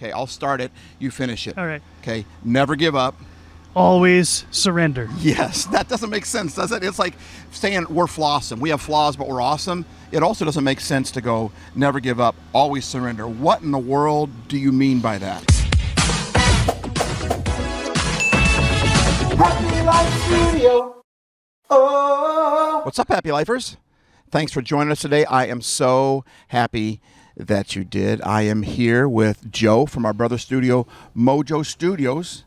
Okay, I'll start it. You finish it. All right. Okay, never give up. Always surrender. Yes, that doesn't make sense, does it? It's like saying we're flawsome. We have flaws, but we're awesome. It also doesn't make sense to go, never give up, always surrender. What in the world do you mean by that? Happy Life Studio. Oh. What's up, Happy Lifers? Thanks for joining us today. I am so happy that you did. I am here with Joe from our brother studio, MoJoe Studios,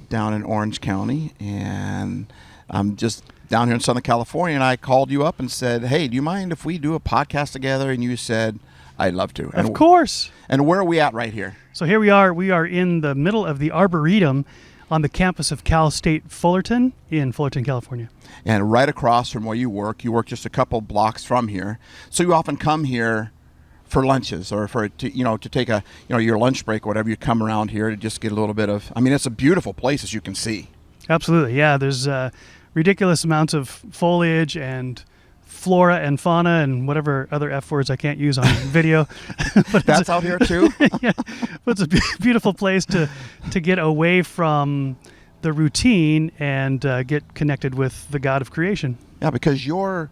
down in Orange County. And I'm just down here in Southern California, and I called you up and said, hey, do you mind if we do a podcast together? And you said, I'd love to. Of course. And where are we at right here? So here we are. We are in the middle of the Arboretum on the campus of Cal State Fullerton in Fullerton, California. And right across from where you work just a couple blocks from here. So you often come here for lunches or to take a your lunch break or whatever. You come around here to just get a little bit of. I mean, it's a beautiful place, as you can see. Absolutely, yeah. There's ridiculous amounts of foliage and flora and fauna and whatever other F words I can't use on video. But that's out here too. Yeah, but it's a beautiful place to get away from the routine and get connected with the God of creation. Yeah, because your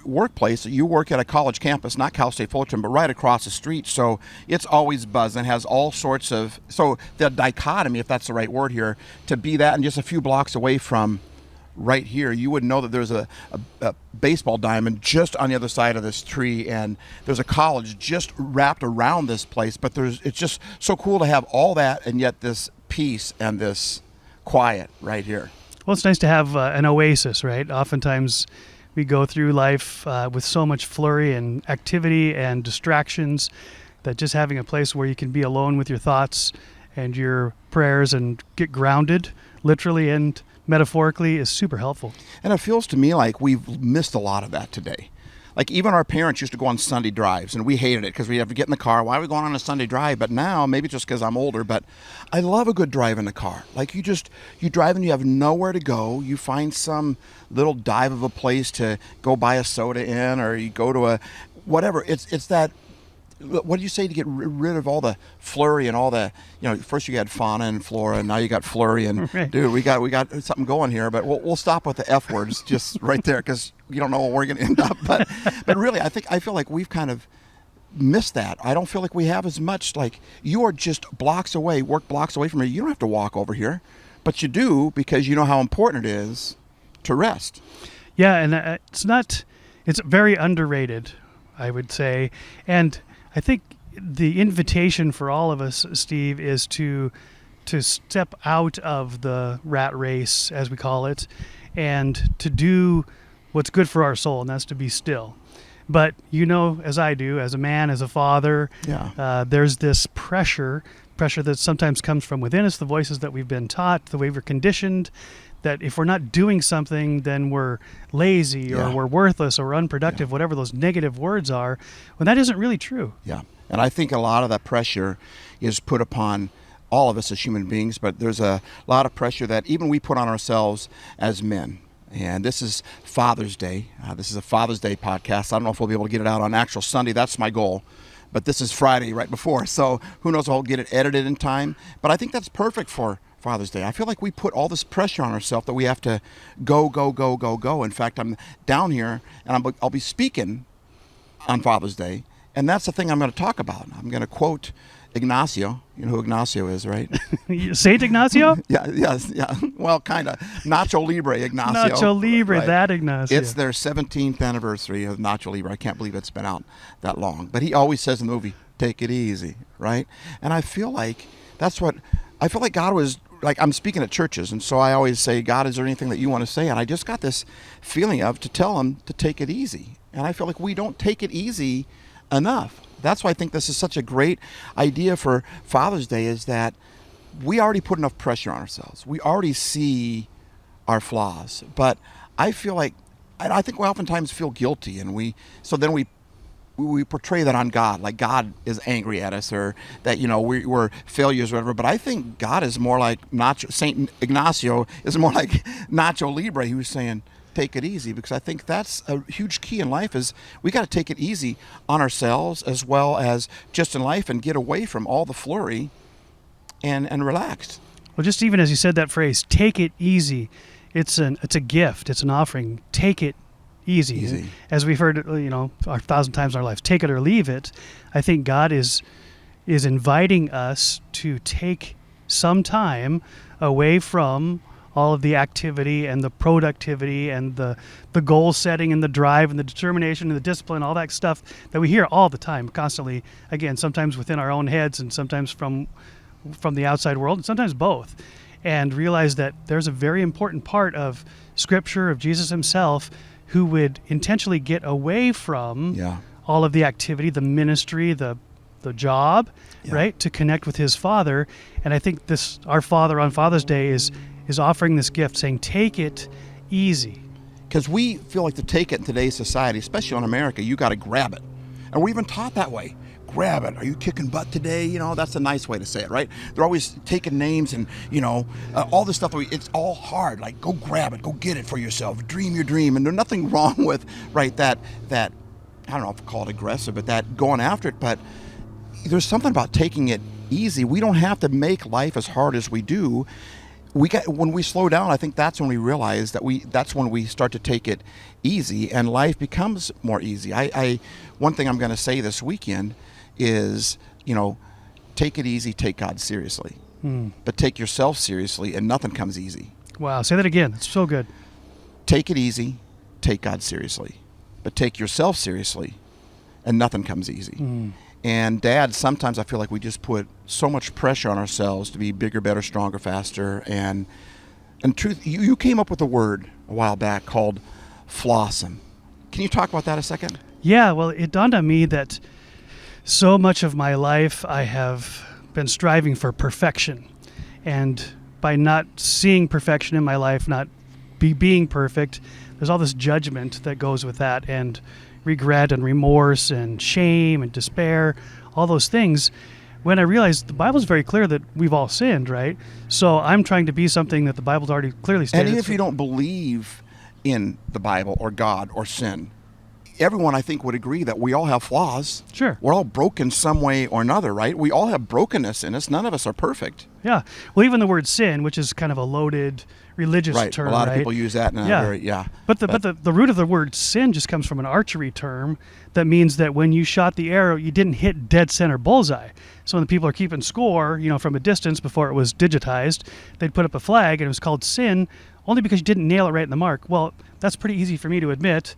workplace, you work at a college campus, not Cal State Fullerton, but right across the street. So it's always buzzing, has all sorts of. So the dichotomy, if that's the right word here, to be that and just a few blocks away from right here, you would know that there's a baseball diamond just on the other side of this tree, and there's a college just wrapped around this place. But it's just so cool to have all that and yet this peace and this quiet right here. Well, it's nice to have an oasis, right? Oftentimes we go through life with so much flurry and activity and distractions that just having a place where you can be alone with your thoughts and your prayers and get grounded, literally and metaphorically, is super helpful. And it feels to me like we've missed a lot of that today. Like even our parents used to go on Sunday drives, and we hated it because we have to get in the car. Why are we going on a Sunday drive? But now, maybe just because I'm older, but I love a good drive in the car. Like you drive and you have nowhere to go. You find some little dive of a place to go buy a soda in, or you go to a whatever. It's that. What do you say to get rid of all the flurry and all the, first you had fauna and flora, and now you got flurry, and right. Dude, we got something going here, but we'll stop with the F words just right there because you don't know where we're going to end up. But really, I feel like we've kind of missed that. I don't feel like we have as much. Like you are just blocks away, work blocks away from here. You don't have to walk over here, but you do because you know how important it is to rest. Yeah, and it's very underrated, I would say, and I think the invitation for all of us, Steve, is to step out of the rat race, as we call it, and to do what's good for our soul, and that's to be still. But as I do, as a man, as a father, there's this pressure that sometimes comes from within us, the voices that we've been taught, the way we're conditioned, that if we're not doing something, then we're lazy or we're worthless or unproductive, whatever those negative words are, when that isn't really true. Yeah, and I think a lot of that pressure is put upon all of us as human beings, but there's a lot of pressure that even we put on ourselves as men. And this is Father's Day. This is a Father's Day podcast. I don't know if we'll be able to get it out on actual Sunday. That's my goal. But this is Friday right before, so who knows if I'll get it edited in time. But I think that's perfect for Father's Day. I feel like we put all this pressure on ourselves that we have to go. In fact, I'm down here and I'll be speaking on Father's Day, and that's the thing I'm going to talk about. I'm going to quote Ignacio. You know who Ignacio is, right? Saint Ignacio? Yeah. Well, kind of. Nacho Libre Ignacio. Nacho Libre, right. That Ignacio. It's their 17th anniversary of Nacho Libre. I can't believe it's been out that long. But he always says in the movie, take it easy, right? And I feel like God was, like, I'm speaking at churches, and so I always say, God, is there anything that you want to say? And I just got this feeling to tell him to take it easy. And I feel like we don't take it easy enough. That's why I think this is such a great idea for Father's Day, is that we already put enough pressure on ourselves. We already see our flaws. But I feel like, and I think we oftentimes feel guilty, and we portray that on God, like God is angry at us, or that, we're failures or whatever. But I think God is more like Saint Ignacio is more like Nacho Libre. He was saying, take it easy, because I think that's a huge key in life. Is we got to take it easy on ourselves as well as just in life, and get away from all the flurry and relax. Well, just even as you said that phrase, take it easy. It's a gift. It's an offering. Take it easy. Easy. As we've heard, 1,000 times in our lives, take it or leave it. I think God is inviting us to take some time away from all of the activity and the productivity and the goal setting and the drive and the determination and the discipline, all that stuff that we hear all the time, constantly, again, sometimes within our own heads and sometimes from the outside world, and sometimes both. And realize that there's a very important part of Scripture, of Jesus himself, who would intentionally get away from all of the activity, the ministry, the job, right, to connect with his Father. And I think our Father on Father's Day is offering this gift, saying, take it easy. Because we feel like to take it in today's society, especially in America, you got to grab it. And we're even taught that way. Grab it. Are you kicking butt today? That's a nice way to say it, right? They're always taking names and, all this stuff. It's all hard. Like, go grab it. Go get it for yourself. Dream your dream. And there's nothing wrong with, right, that I don't know if I call it aggressive, but that going after it. But there's something about taking it easy. We don't have to make life as hard as we do. When we slow down, I think that's when we realize that's when we start to take it easy, and life becomes more easy. One thing I'm going to say this weekend is, take it easy, take God seriously, but take yourself seriously, and nothing comes easy. Wow, say that again. It's so good. Take it easy, take God seriously, but take yourself seriously, and nothing comes easy. And Dad, sometimes I feel like we just put so much pressure on ourselves to be bigger, better, stronger, faster. And truth, you came up with a word a while back called FLAWsome. Can you talk about that a second? Yeah, well, it dawned on me that so much of my life I have been striving for perfection. And by not seeing perfection in my life, not being perfect, there's all this judgment that goes with that, and regret and remorse and shame and despair, all those things, when I realized the Bible's very clear that we've all sinned, right? So I'm trying to be something that the Bible's already clearly stated. And even if you don't believe in the Bible or God or sin, everyone, I think, would agree that we all have flaws. Sure. We're all broken some way or another, right? We all have brokenness in us. None of us are perfect. Yeah. Well, even the word sin, which is kind of a loaded religious term, a lot of right? people use that in a very, But the root of the word sin just comes from an archery term that means that when you shot the arrow, you didn't hit dead center bullseye. So when the people are keeping score, from a distance before it was digitized, they'd put up a flag and it was called sin only because you didn't nail it right in the mark. Well, that's pretty easy for me to admit.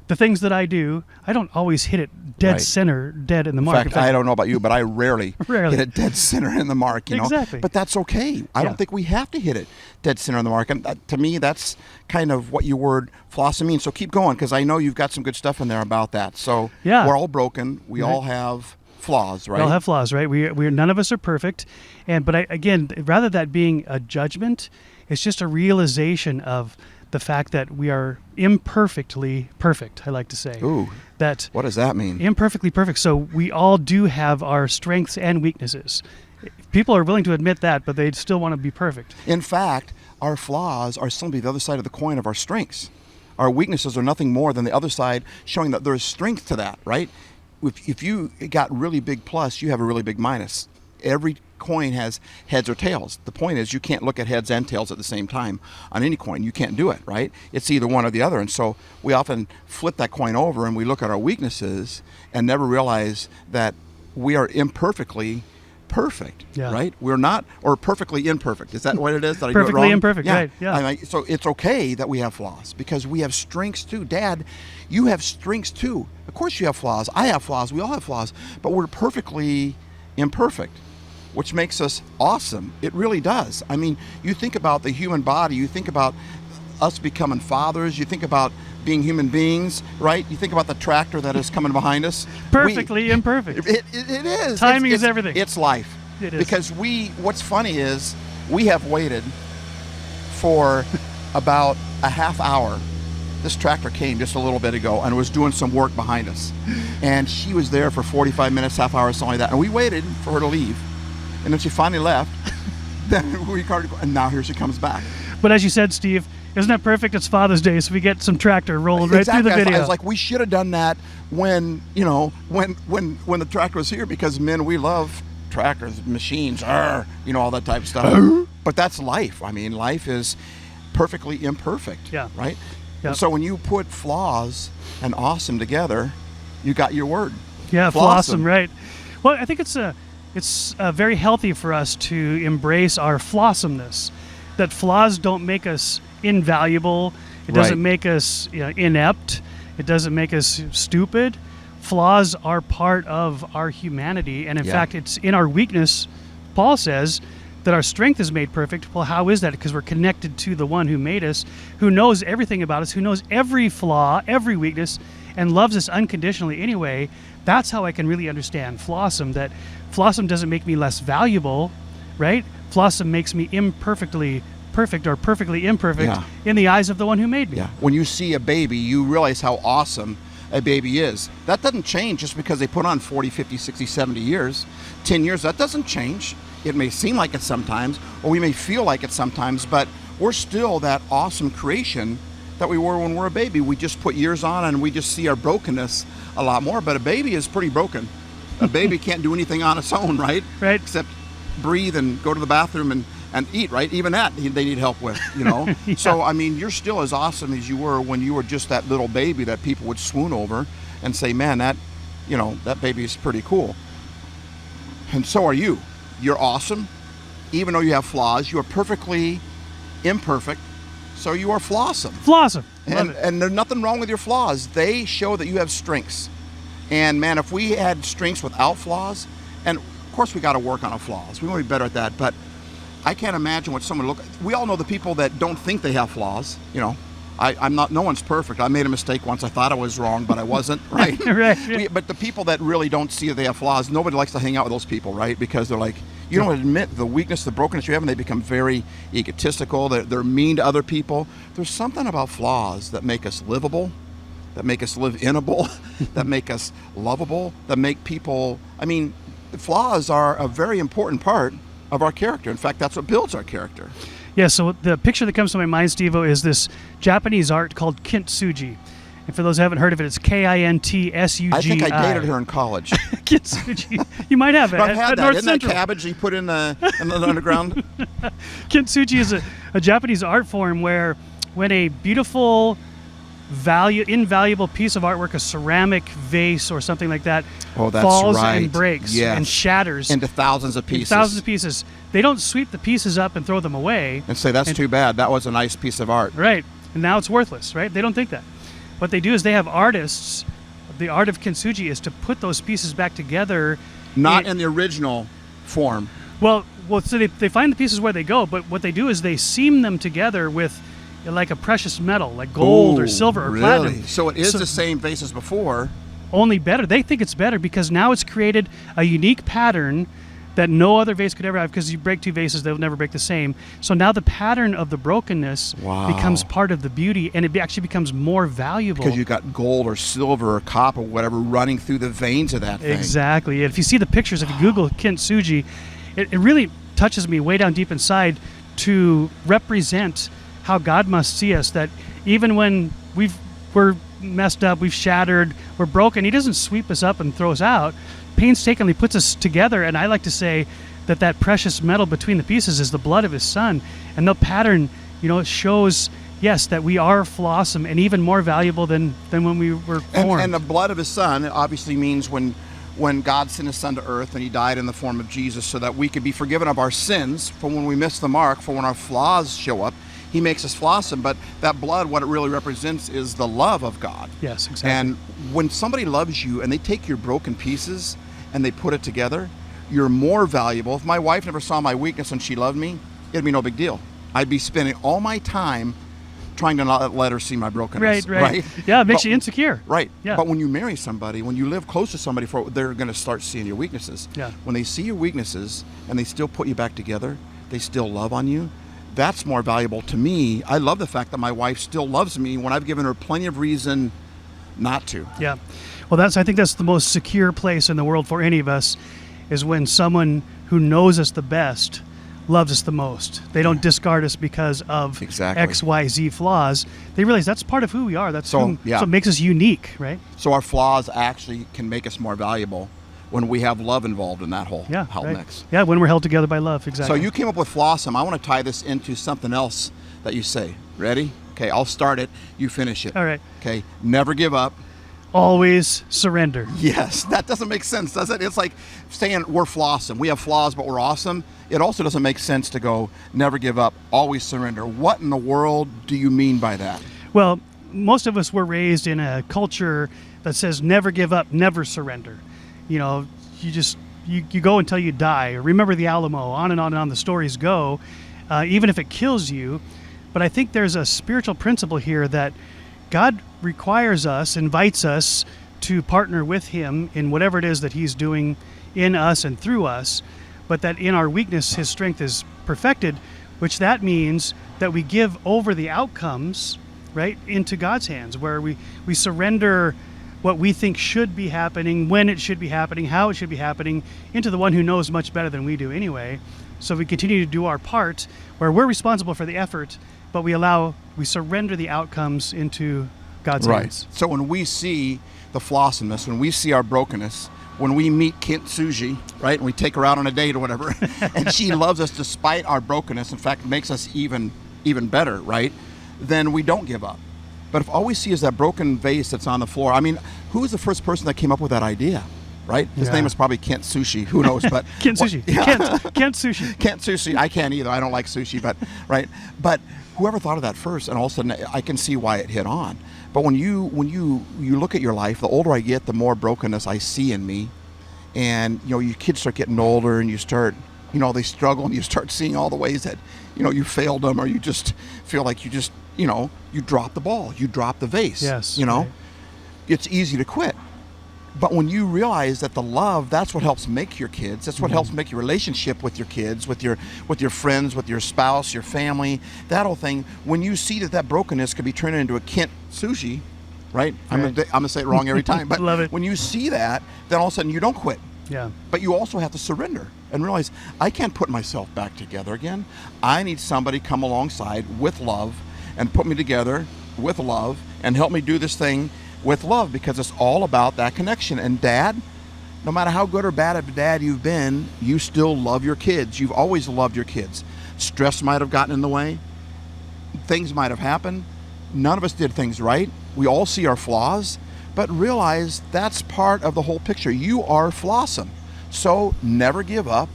The things that I do, I don't always hit it dead center, dead in the mark. In fact, I don't know about you, but I rarely hit it dead center in the mark. Exactly. But that's okay. I don't think we have to hit it dead center in the mark. And to me, that's kind of what your word FLAWsome means. So keep going, because I know you've got some good stuff in there about that. So we're all broken. We all have flaws, right? We all have flaws, right? We're none of us are perfect. But again, rather that being a judgment, it's just a realization of the fact that we are imperfectly perfect, I like to say. Ooh, what does that mean? Imperfectly perfect. So we all do have our strengths and weaknesses. People are willing to admit that, but they still want to be perfect. In fact, our flaws are simply the other side of the coin of our strengths. Our weaknesses are nothing more than the other side, showing that there's strength to that, right? If you got really big plus, you have a really big minus. Every coin has heads or tails. The point is, you can't look at heads and tails at the same time on any coin. You can't do it, right? It's either one or the other. And so we often flip that coin over and we look at our weaknesses and never realize that we are imperfectly perfect, right? We're not, or perfectly imperfect. Is that what it is? That I do it Perfectly wrong? imperfect, right? Yeah. So it's okay that we have flaws, because we have strengths too. Dad, you have strengths too. Of course you have flaws. I have flaws. We all have flaws, but we're perfectly imperfect, which makes us awesome. It really does. I mean, you think about the human body, you think about us becoming fathers, you think about being human beings, right? You think about the tractor that is coming behind us. Perfectly imperfect. It is. Timing is everything. It's life. It is. Because what's funny is we have waited for about a half hour. This tractor came just a little bit ago and was doing some work behind us. And she was there for 45 minutes, half hour, something like that. And we waited for her to leave. And then she finally left. Then we started, and now here she comes back. But as you said, Steve, Isn't that perfect? It's Father's Day, so we get some tractor rolling right through the video. I was like, we should have done that when, when the tractor was here, because men, we love tractors, machines, all that type of stuff. But that's life. I mean, life is perfectly imperfect. Yeah. Right? Yep. And so when you put flaws and awesome together, you got your word. Yeah, Flawsome. Flawsome, right. Well, I think it's very healthy for us to embrace our flawsomeness. That flaws don't make us invaluable. It doesn't make us inept. It doesn't make us stupid. Flaws are part of our humanity, and in fact, it's in our weakness. Paul says that our strength is made perfect. Well, how is that? Because we're connected to the one who made us, who knows everything about us, who knows every flaw, every weakness, and loves us unconditionally anyway. That's how I can really understand Flawsome, that Flawsome doesn't make me less valuable, right? Flawsome makes me imperfectly perfect, or perfectly imperfect in the eyes of the one who made me. Yeah. When you see a baby, you realize how awesome a baby is. That doesn't change just because they put on 40, 50, 60, 70 years, 10 years. That doesn't change. It may seem like it sometimes, or we may feel like it sometimes, but we're still that awesome creation that we were when we were a baby. We just put years on and we just see our brokenness a lot more. But a baby is pretty broken. A baby can't do anything on its own, right? Right. Except breathe and go to the bathroom and eat, right? Even that they need help with, Yeah. So, I mean, you're still as awesome as you were when you were just that little baby that people would swoon over and say, man, that baby is pretty cool. And so are you. You're awesome. Even though you have flaws, you are perfectly imperfect. So you are flawsome. Flawsome. And there's nothing wrong with your flaws. They show that you have strengths. And man, if we had strengths without flaws, and of course we got to work on our flaws. We want to be better at that. But I can't imagine what someone we all know the people that don't think they have flaws. I'm not. No one's perfect. I made a mistake once. I thought I was wrong, but I wasn't. Right. Right. But the people that really don't see that they have flaws, nobody likes to hang out with those people, right? Because they're like, you don't admit the weakness, the brokenness you have, and they become very egotistical. They're mean to other people. There's something about flaws that make us livable, that make us live-inable, that make us lovable, that make people. I mean, flaws are a very important part of our character. In fact, that's what builds our character. Yeah, so the picture that comes to my mind, Stevo, is this Japanese art called kintsugi. And for those who haven't heard of it, it's Kintsugi. I think I dated her in college. Kintsugi. You might have it. I've had at that. North Isn't Central. that cabbage you put in the underground? Kintsugi is a Japanese art form where when a beautiful, invaluable piece of artwork, a ceramic vase or something like that, falls and breaks and shatters into thousands of pieces. Thousands of pieces. They don't sweep the pieces up and throw them away. And say, that's too bad. That was a nice piece of art. Right. And now it's worthless, right? They don't think that. What they do is they have artists. The art of kintsugi is to put those pieces back together. Not in the original form. Well, so they find the pieces where they go, but what they do is they seam them together with like a precious metal, like gold or silver or platinum. So it is the same vase as before. Only better. They think it's better because now it's created a unique pattern that no other vase could ever have, because you break two vases, they'll never break the same. So now the pattern of the brokenness becomes part of the beauty, and it actually becomes more valuable. Because you got gold or silver or copper or whatever running through the veins of that thing. Exactly. And if you see the pictures, if you Google kintsugi, it really touches me way down deep inside to represent how God must see us, that even when we're messed up, we've shattered, we're broken, he doesn't sweep us up and throw us out. Painstakingly puts us together, and I like to say that precious metal between the pieces is the blood of his son, and the pattern, it shows, yes, that we are flawsome and even more valuable than when we were formed. And the blood of his son obviously means when God sent his son to earth and he died in the form of Jesus so that we could be forgiven of our sins for when we miss the mark, for when our flaws show up. He makes us flawsome, but that blood, what it really represents is the love of God. Yes, exactly. And when somebody loves you and they take your broken pieces and they put it together, you're more valuable. If my wife never saw my weakness and she loved me, it'd be no big deal. I'd be spending all my time trying to not let her see my brokenness. Right. Yeah, it makes you insecure. Right. Yeah. But when you marry somebody, when you live close to somebody, they're going to start seeing your weaknesses. Yeah. When they see your weaknesses and they still put you back together, they still love on you, that's more valuable to me. I love the fact that my wife still loves me when I've given her plenty of reason not to. Yeah. Well, I think that's the most secure place in the world for any of us, is when someone who knows us the best loves us the most. They don't discard us because of Exactly. X, Y, Z flaws. They realize that's part of who we are. That's So, yeah. so it makes us unique, right? So our flaws actually can make us more valuable when we have love involved in that whole Yeah, right. mix. Yeah, when we're held together by love, exactly. So you came up with FLAWsome. I want to tie this into something else that you say. Ready? Okay, I'll start it. You finish it. All right. Okay, never give up. Always surrender. Yes, that doesn't make sense, does it? It's like saying we're FLAWsome. We have flaws, but we're awesome. It also doesn't make sense to go never give up, always surrender. What in the world do you mean by that? Well, most of us were raised in a culture that says never give up, never surrender. You know, you go until you die. Remember the Alamo, on and on and on the stories go, even if it kills you. But I think there's a spiritual principle here that God requires us, invites us to partner with him in whatever it is that he's doing in us and through us, but that in our weakness his strength is perfected, which that means that we give over the outcomes, right, into God's hands, where we surrender what we think should be happening, when it should be happening, how it should be happening, into the one who knows much better than we do anyway. So we continue to do our part where we're responsible for the effort, but we surrender the outcomes into God's hands. So when we see the flawsomeness, when we see our brokenness, when we meet Kintsugi, right, and we take her out on a date or whatever, and she loves us despite our brokenness, in fact, makes us even better, right, then we don't give up. But if all we see is that broken vase that's on the floor, I mean, who was the first person that came up with that idea, right? His name is probably Kent Sushi. Who knows? But Kent Sushi. Yeah. Kent Sushi. Kent Sushi. I can't either. I don't like sushi, but right. But whoever thought of that first, and all of a sudden I can see why it hit on. But when you look at your life, the older I get, the more brokenness I see in me, and you know, your kids start getting older, and you start, you know, they struggle, and you start seeing all the ways that, you know, you failed them, or you just feel like you just, you know, you drop the ball, you drop the vase. Yes. You know, right. It's easy to quit. But when you realize that the love, that's what helps make your kids, that's what helps make your relationship with your kids, with your friends, with your spouse, your family, that whole thing, when you see that brokenness could be turned into a Kent Sushi, right? I'm gonna say it wrong every time, but Love it. when you see that, then all of a sudden you don't quit. Yeah. But you also have to surrender and realize, I can't put myself back together again. I need somebody come alongside with love and put me together with love and help me do this thing with love, because it's all about that connection. And dad, no matter how good or bad of a dad you've been, you still love your kids. You've always loved your kids. Stress might have gotten in the way. Things might have happened. None of us did things right. We all see our flaws, but realize that's part of the whole picture. You are flawsome. So never give up,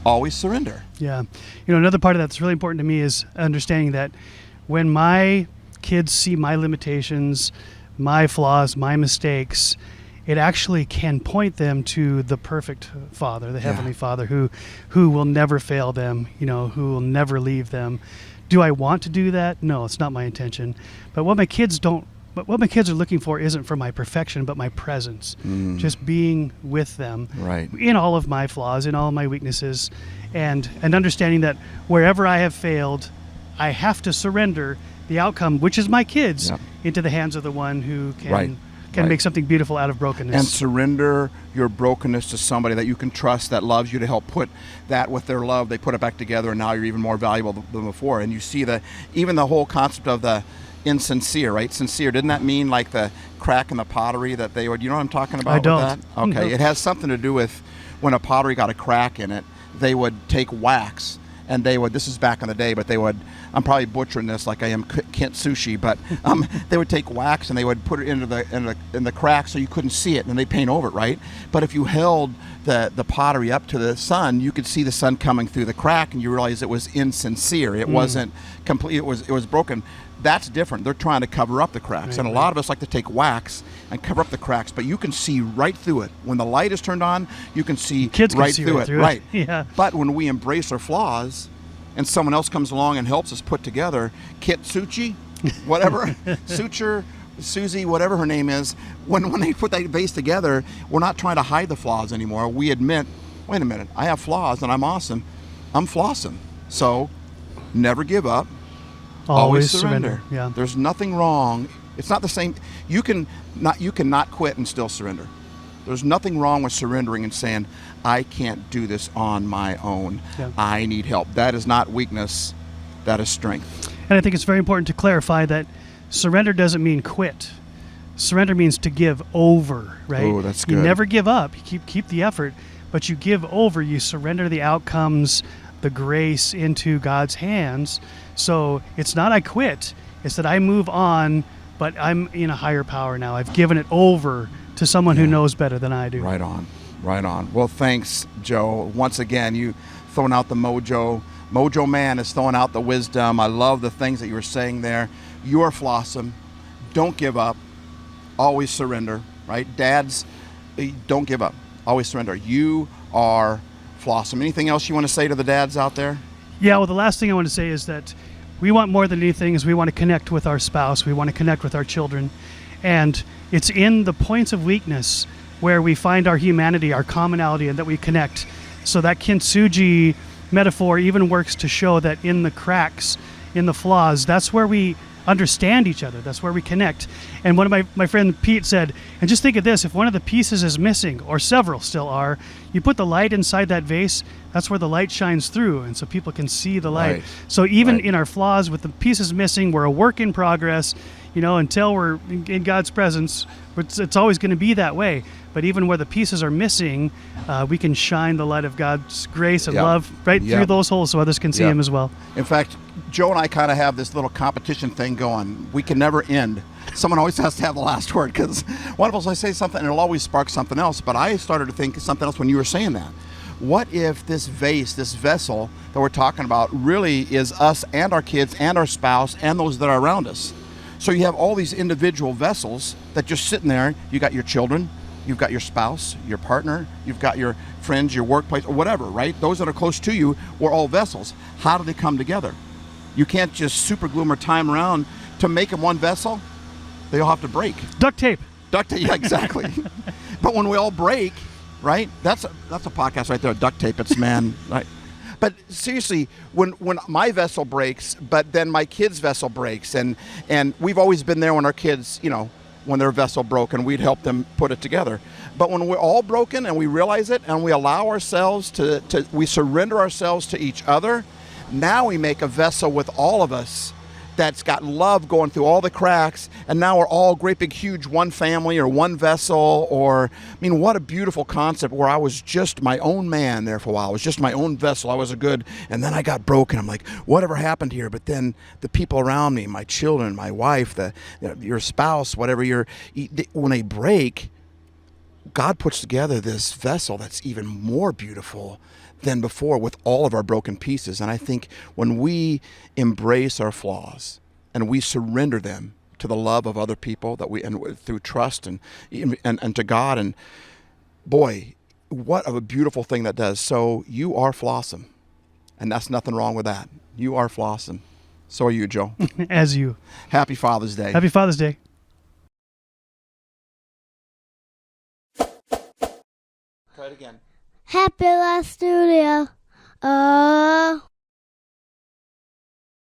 always surrender. Yeah. You know, another part of that's really important to me is understanding that when my kids see my limitations, my flaws, my mistakes, it actually can point them to the perfect Father, the Heavenly Father, who will never fail them, you know, who will never leave them. Do I want to do that? No, it's not my intention. But what my kids are looking for isn't for my perfection, but my presence. Just being with them in all of my flaws, in all of my weaknesses, and understanding that wherever I have failed, I have to surrender the outcome, which is my kids, into the hands of the one who can make something beautiful out of brokenness. And surrender your brokenness to somebody that you can trust, that loves you, to help put that with their love. They put it back together, and now you're even more valuable than before. And you see even the whole concept of the insincere, right? Sincere, didn't that mean like the crack in the pottery that they would, you know what I'm talking about? I don't. With that? Okay, No. It has something to do with when a pottery got a crack in it, they would take wax, and they would, this is back in the day, but they would, I'm probably butchering this like I am Kent Sushi, but they would take wax and they would put it into the crack so you couldn't see it, and they paint over it, right? But if you held the pottery up to the sun, you could see the sun coming through the crack, and you realize it was insincere. It wasn't complete. It was broken. That's different. They're trying to cover up the cracks, and a lot of us like to take wax and cover up the cracks, but you can see right through it. When the light is turned on, you can see Kids right can see through right it. through Right. it. Yeah. But when we embrace our flaws, and someone else comes along and helps us put together, Kitsuchi, whatever, Suture, Susie, whatever her name is, when they put that vase together, we're not trying to hide the flaws anymore. We admit, wait a minute, I have flaws and I'm awesome. I'm flawsome. So never give up. Always surrender. Yeah. There's nothing wrong. It's not the same. You can not quit and still surrender. There's nothing wrong with surrendering and saying, I can't do this on my own. Yeah. I need help. That is not weakness. That is strength. And I think it's very important to clarify that surrender doesn't mean quit. Surrender means to give over, right? Oh, that's good. You never give up. You keep the effort, but you give over. You surrender the outcomes, the grace into God's hands. So it's not I quit. It's that I move on, but I'm in a higher power now. I've given it over to someone who knows better than I do. Right on. Right on. Well, thanks, Joe. Once again, you throwing out the mojo. Mojo man is throwing out the wisdom. I love the things that you were saying there. You are flawsome. Don't give up. Always surrender, right? Dads, don't give up. Always surrender. You are flawsome. Anything else you want to say to the dads out there? Yeah, well, the last thing I want to say is that we want more than anything is we want to connect with our spouse. We want to connect with our children. And it's in the points of weakness where we find our humanity, our commonality, and that we connect. So that kintsugi metaphor even works to show that in the cracks, in the flaws, that's where we understand each other. That's where we connect. And one of my friend Pete said, and just think of this, if one of the pieces is missing, or several still are, you put the light inside that vase, that's where the light shines through, and so people can see the light. Right. So even Right. in our flaws, with the pieces missing, we're a work in progress, until we're in God's presence. It's always going to be that way. But even where the pieces are missing, we can shine the light of God's grace and Yep. love right Yep. through those holes so others can see Yep. Him as well. In fact, Joe and I kind of have this little competition thing going. We can never end. Someone always has to have the last word, because one of us will say something and it'll always spark something else. But I started to think of something else when you were saying that. What if this vase, this vessel that we're talking about, really is us and our kids and our spouse and those that are around us? So you have all these individual vessels that just sitting there. You got your children, you've got your spouse, your partner, you've got your friends, your workplace, or whatever, right? Those that are close to you, we're all vessels. How do they come together? You can't just super glue them or tie them around to make them one vessel. They all have to break. Duct tape. Duct tape, yeah, exactly. But when we all break, right? That's a podcast right there. Duct tape. It's man, right? But seriously, when my vessel breaks, but then my kid's vessel breaks, and we've always been there when our kids, when their vessel broke, and we'd help them put it together. But when we're all broken and we realize it, and we allow ourselves we surrender ourselves to each other, now we make a vessel with all of us that's got love going through all the cracks, and now we're all great big huge one family or one vessel. What a beautiful concept, where I was just my own man there for a while. I was just my own vessel. I was and then I got broken. I'm like, whatever happened here? But then the people around me, my children, my wife, your spouse, whatever, when they break, God puts together this vessel that's even more beautiful than before, with all of our broken pieces. And I think when we embrace our flaws and we surrender them to the love of other people, and through trust and to God, and boy, what a beautiful thing that does. So you are flawsome, and that's nothing wrong with that. You are flawsome. So are you, Joe. As you. Happy Father's Day. Happy Father's Day. Try it again. HappyLifeStudios.